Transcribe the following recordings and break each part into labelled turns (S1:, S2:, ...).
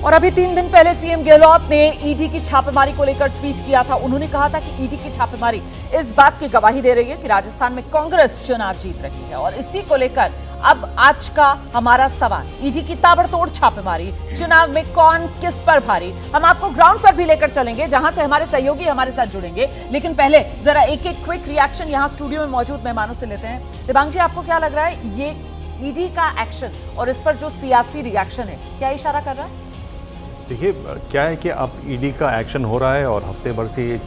S1: और अभी 3 दिन पहले सीएम गहलोत ने ईडी की छापेमारी को लेकर ट्वीट किया था। उन्होंने कहा था कि ईडी की छापेमारी इस बात की गवाही दे रही है कि राजस्थान में कांग्रेस चुनाव जीत रही है। और इसी को लेकर अब आज का हमारा सवाल, ईडी की ताबड़तोड़ छापेमारी, चुनाव में कौन किस पर भारी, हम आपको ग्राउंड पर भी लेकर चलेंगे जहां से हमारे सहयोगी हमारे साथ जुड़ेंगे। लेकिन पहले जरा एक क्विक रिएक्शन यहां स्टूडियो में मौजूद मेहमानों से लेते हैं। दिबांग जी, आपको क्या लग रहा है, ये ईडी का एक्शन और इस पर जो सियासी रिएक्शन है, क्या इशारा कर रहा है?
S2: देखिए, क्या है कि अब ईडी का एक्शन हो रहा है और हफ्ते भर से ये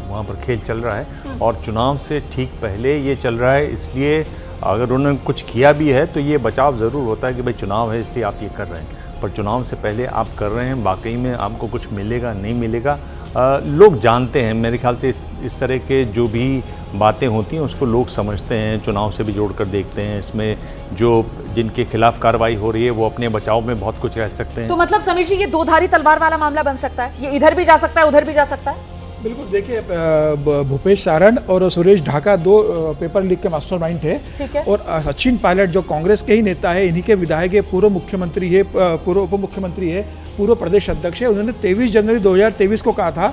S2: वहाँ पर खेल चल रहा है और चुनाव से ठीक पहले ये चल रहा है। इसलिए अगर उन्होंने कुछ किया भी है तो ये बचाव ज़रूर होता है कि भाई चुनाव है इसलिए आप ये कर रहे हैं, पर चुनाव से पहले आप कर रहे हैं, वाकई में आपको कुछ मिलेगा नहीं मिलेगा लोग जानते हैं। मेरे ख्याल से इस तरह के जो भी बातें होती हैं उसको लोग समझते हैं, चुनाव से भी जोड़कर देखते हैं। इसमें जो जिनके खिलाफ कार्रवाई हो रही है वो अपने बचाव में बहुत कुछ कह सकते हैं।
S1: तो मतलब समीर जी, ये दो धारी तलवार वाला मामला बन सकता है, ये इधर भी जा सकता है उधर भी जा सकता है।
S3: बिल्कुल, देखिए भूपेश सारण और सुरेश ढाका दो पेपर लीक के मास्टरमाइंड थे और सचिन पायलट जो कांग्रेस के ही नेता है, इन्हीं के विधायक है, पूर्व मुख्यमंत्री है, पूर्व उप मुख्यमंत्री है, पूर्व प्रदेश अध्यक्ष है। उन्होंने 23 जनवरी 2023 को कहा था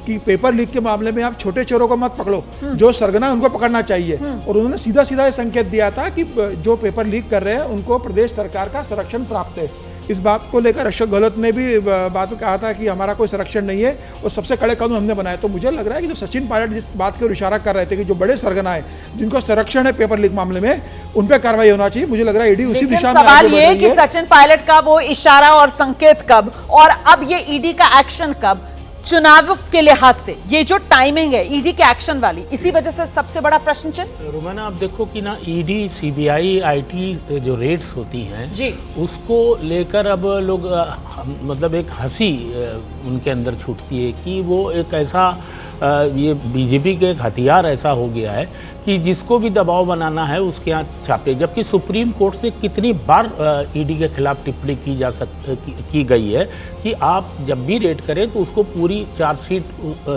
S3: कि पेपर लीक के मामले में आप छोटे चोरों को मत पकड़ो, जो सरगना है उनको पकड़ना चाहिए। और उन्होंने सीधा सीधा ये संकेत दिया था कि जो पेपर लीक कर रहे हैं उनको प्रदेश सरकार का संरक्षण प्राप्त है। इस बात को लेकर अशोक गहलोत ने भी बात में कहा था कि हमारा कोई संरक्षण नहीं है और सबसे कड़े कानून हमने बनाए। तो मुझे लग रहा है कि जो सचिन पायलट जिस बात की ओर इशारा कर रहे थे कि जो बड़े सरगना है जिनको संरक्षण है पेपर लीक मामले में, उन पर कार्रवाई होना चाहिए। मुझे लग रहा है ईडी उसी दिशा में
S1: सवाल ये कि सचिन पायलट का वो इशारा और संकेत कब, और अब ये ईडी का एक्शन कब, चुनाव के लिहाज से ये जो टाइमिंग है ईडी के एक्शन वाली, इसी वजह से सबसे बड़ा प्रश्न चिन्ह।
S4: रोमाना, आप देखो कि ना ईडी, सीबीआई, आईटी जो रेड्स होती हैं जी, उसको लेकर अब लोग मतलब एक हंसी उनके अंदर छूटती है कि वो एक ऐसा ये बीजेपी के एक हथियार ऐसा हो गया है कि जिसको भी दबाव बनाना है उसके यहाँ छापे। जबकि सुप्रीम कोर्ट से कितनी बार ईडी के खिलाफ टिप्पणी की गई है कि आप जब भी रेड करें तो उसको पूरी चार्जशीट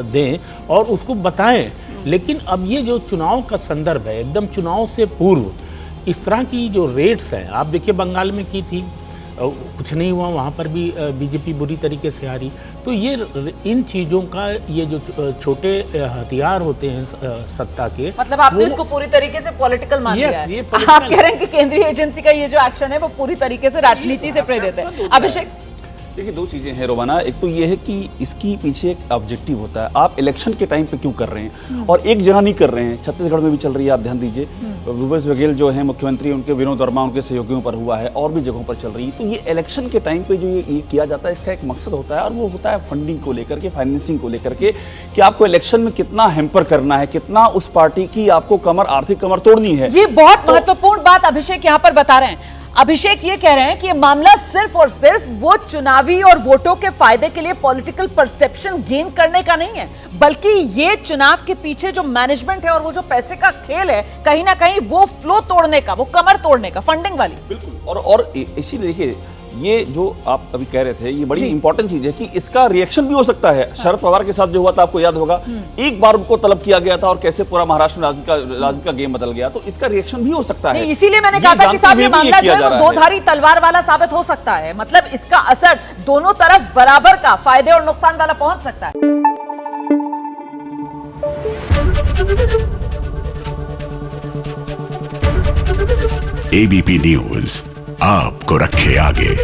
S4: दें और उसको बताएं। लेकिन अब ये जो चुनाव का संदर्भ है, एकदम चुनाव से पूर्व इस तरह की जो रेड्स हैं, आप देखिए बंगाल में की थी, कुछ नहीं हुआ, वहाँ पर भी बीजेपी बुरी तरीके से हारी। तो ये इन चीज़ों का ये जो छोटे हथियार होते हैं सत्ता के,
S1: मतलब आपने इसको पूरी तरीके से पॉलिटिकल मान लिया है। आप कह रहे हैं कि केंद्रीय एजेंसी का ये जो एक्शन है वो पूरी तरीके से राजनीति से प्रेरित है। अभिषेक,
S5: देखिए, दो चीज़ें हैं रोमाना। एक तो ये है कि इसकी पीछे एक ऑब्जेक्टिव होता है, आप इलेक्शन के टाइम पे क्यों कर रहे हैं, और एक जगह नहीं कर रहे हैं। छत्तीसगढ़ में भी चल रही है, आप ध्यान दीजिए, भूपेश बघेल जो है मुख्यमंत्री, उनके विनोद वर्मा उनके सहयोगियों पर हुआ है, और भी जगहों पर चल रही है। तो ये इलेक्शन के टाइम पे जो ये किया जाता है, इसका एक मकसद होता है और वो होता है फंडिंग को लेकर के, फाइनेंसिंग को लेकर के, कि आपको इलेक्शन में कितना हैम्पर करना है, कितना उस पार्टी की आपको आर्थिक कमर तोड़नी है।
S1: ये बहुत महत्वपूर्ण बात अभिषेक यहाँ पर बता रहे हैं। अभिषेक ये कह रहे हैं कि ये मामला सिर्फ और सिर्फ वो चुनावी और वोटों के फायदे के लिए पॉलिटिकल परसेप्शन गेन करने का नहीं है, बल्कि ये चुनाव के पीछे जो मैनेजमेंट है और वो जो पैसे का खेल है, कहीं ना कहीं वो फ्लो तोड़ने का, वो कमर तोड़ने का, फंडिंग वाली।
S5: बिल्कुल, और इसीलिए देखिए, ये जो आप अभी कह रहे थे, ये बड़ी इंपॉर्टेंट चीज है कि इसका रिएक्शन भी हो सकता है। शरद पवार के साथ जो हुआ था, आपको याद होगा, एक बार उनको तलब किया गया था और कैसे पूरा महाराष्ट्र में राजनीति का गेम बदल गया। तो इसका रिएक्शन भी हो सकता है।
S1: इसीलिए मैंने कहा था कि साहब ये मामला जो है वो दो धारी तलवार वाला साबित हो सकता है। मतलब इसका असर दोनों तरफ बराबर का, फायदे और नुकसान वाला पहुंच सकता है।
S6: एबीपी न्यूज आपको रखे आगे।